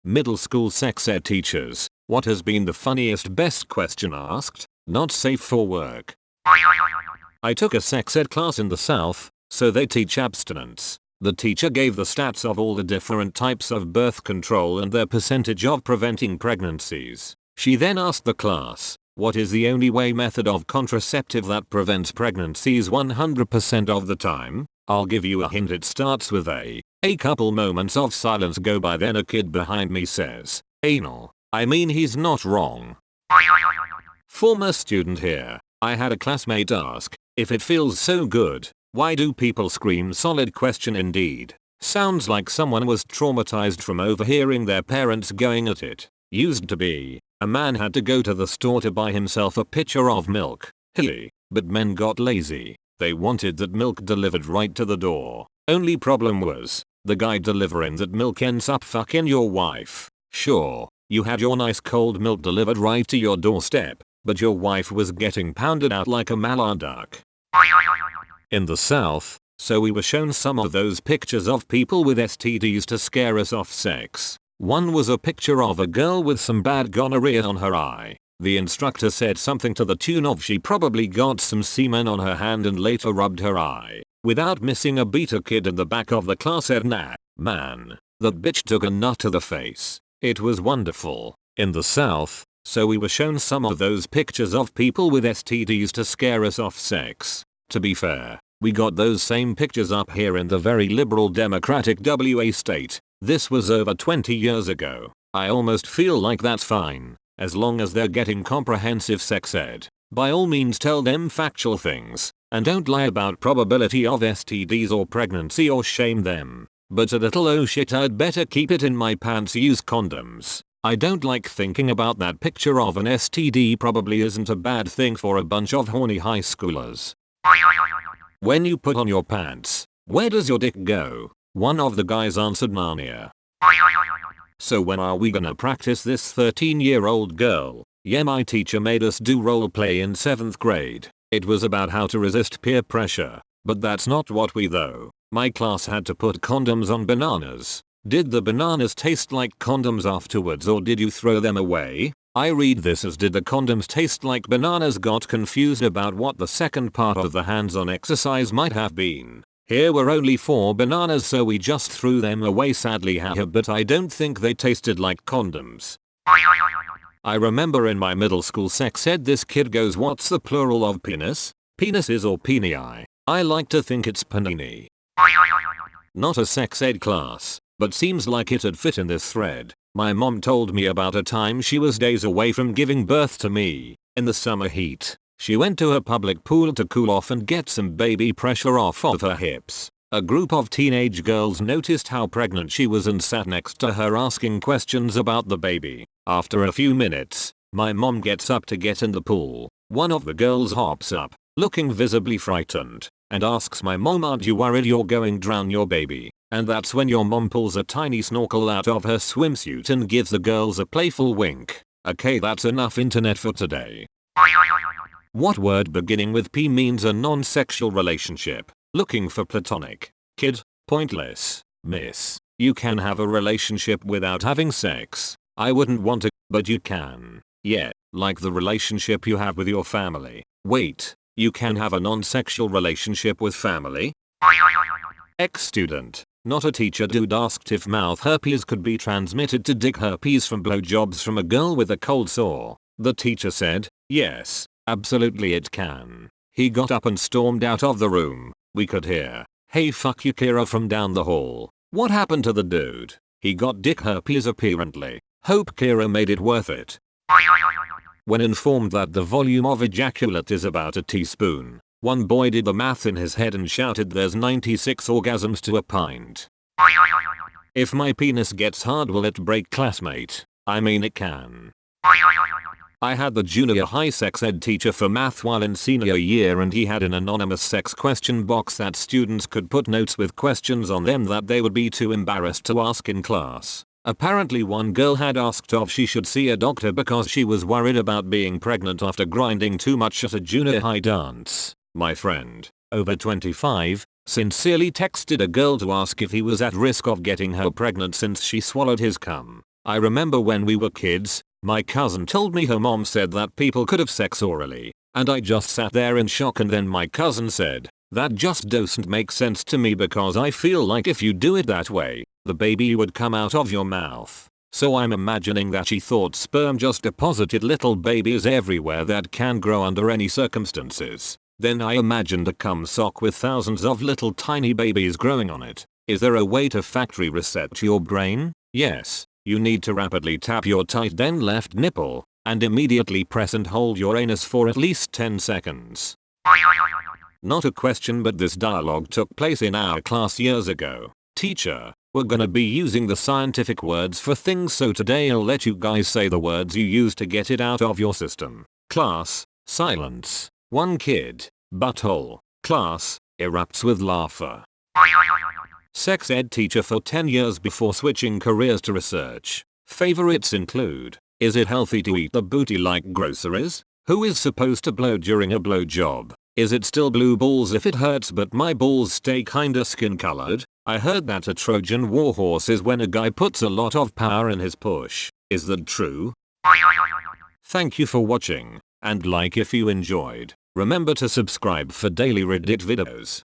Middle school sex ed teachers, what has been the funniest best question asked? Not safe for work. I took a sex ed class in the South, so they teach abstinence. The teacher gave the stats of all the different types of birth control and their percentage of preventing pregnancies. She then asked the class, what is the only method of contraceptive that prevents pregnancies 100% of the time? I'll give you a hint, it starts with A. A couple moments of silence go by, then a kid behind me says, anal. I mean, he's not wrong. Former student here. I had a classmate ask, if it feels so good, why do people scream? Solid question indeed. Sounds like someone was traumatized from overhearing their parents going at it. Used to be, a man had to go to the store to buy himself a pitcher of milk. Hilly. But men got lazy. They wanted that milk delivered right to the door. Only problem was, the guy delivering that milk ends up fucking your wife. Sure, you had your nice cold milk delivered right to your doorstep, but your wife was getting pounded out like a mallard duck. In the South, so we were shown some of those pictures of people with STDs to scare us off sex. One was a picture of a girl with some bad gonorrhea on her eye. The instructor said something to the tune of she probably got some semen on her hand and later rubbed her eye. Without missing a beat, a kid in the back of the class said, nah, man, that bitch took a nut to the face. It was wonderful. In the South, so we were shown some of those pictures of people with STDs to scare us off sex. To be fair, we got those same pictures up here in the very liberal democratic WA state. This was over 20 years ago. I almost feel like that's fine, as long as they're getting comprehensive sex ed. By all means tell them factual things, and don't lie about probability of STDs or pregnancy or shame them. But a little oh shit, I'd better keep it in my pants, use condoms. I don't like thinking about that picture of an STD probably isn't a bad thing for a bunch of horny high schoolers. When you put on your pants, where does your dick go? One of the guys answered, Narnia. So when are we gonna practice this? 13-year-old girl. Yeah, my teacher made us do role play in 7th grade. It was about how to resist peer pressure. But that's not what we though. My class had to put condoms on bananas. Did the bananas taste like condoms afterwards, or did you throw them away? I read this as did the condoms taste like bananas. Got confused about what the second part of the hands-on exercise might have been. Here were only 4 bananas, so we just threw them away sadly, haha, but I don't think they tasted like condoms. I remember in my middle school sex ed this kid goes, what's the plural of penis? Penises or penii? I like to think it's panini. Not a sex ed class, but seems like it'd fit in this thread. My mom told me about a time she was days away from giving birth to me. In the summer heat, she went to a public pool to cool off and get some baby pressure off of her hips. A group of teenage girls noticed how pregnant she was and sat next to her asking questions about the baby. After a few minutes, my mom gets up to get in the pool. One of the girls hops up, looking visibly frightened, and asks my mom, aren't you worried you're going to drown your baby? And that's when your mom pulls a tiny snorkel out of her swimsuit and gives the girls a playful wink. Okay, that's enough internet for today. What word beginning with P means a non-sexual relationship? Looking for platonic. Kid. Pointless. Miss. You can have a relationship without having sex. I wouldn't want to, but you can. Yeah, like the relationship you have with your family. Wait, you can have a non-sexual relationship with family? Ex-student. Not a teacher, dude asked if mouth herpes could be transmitted to dick herpes from blowjobs from a girl with a cold sore. The teacher said, yes, absolutely it can. He got up and stormed out of the room. We could hear, hey fuck you Kira from down the hall. What happened to the dude? He got dick herpes apparently. Hope Kira made it worth it. When informed that the volume of ejaculate is about a teaspoon, one boy did the math in his head and shouted, there's 96 orgasms to a pint. If my penis gets hard, will it break, classmate? I mean, it can. I had the junior high sex ed teacher for math while in senior year, and he had an anonymous sex question box that students could put notes with questions on them that they would be too embarrassed to ask in class. Apparently one girl had asked if she should see a doctor because she was worried about being pregnant after grinding too much at a junior high dance. My friend, over 25, sincerely texted a girl to ask if he was at risk of getting her pregnant since she swallowed his cum. I remember when we were kids, my cousin told me her mom said that people could have sex orally, and I just sat there in shock, and then my cousin said, that just doesn't make sense to me because I feel like if you do it that way, the baby would come out of your mouth. So I'm imagining that she thought sperm just deposited little babies everywhere that can grow under any circumstances. Then I imagined a cum sock with thousands of little tiny babies growing on it. Is there a way to factory reset your brain? Yes. You need to rapidly tap your tight then left nipple, and immediately press and hold your anus for at least 10 seconds. Not a question, but this dialogue took place in our class years ago. Teacher, we're gonna be using the scientific words for things, so today I'll let you guys say the words you use to get it out of your system. Class, silence. One kid, butthole. Class, erupts with laughter. Sex ed teacher for 10 years before switching careers to research. Favorites include, is it healthy to eat the booty like groceries? Who is supposed to blow during a blowjob? Is it still blue balls if it hurts but my balls stay kinda skin colored? I heard that a Trojan warhorse is when a guy puts a lot of power in his push. Is that true? Thank you for watching, and like if you enjoyed. Remember to subscribe for daily Reddit videos.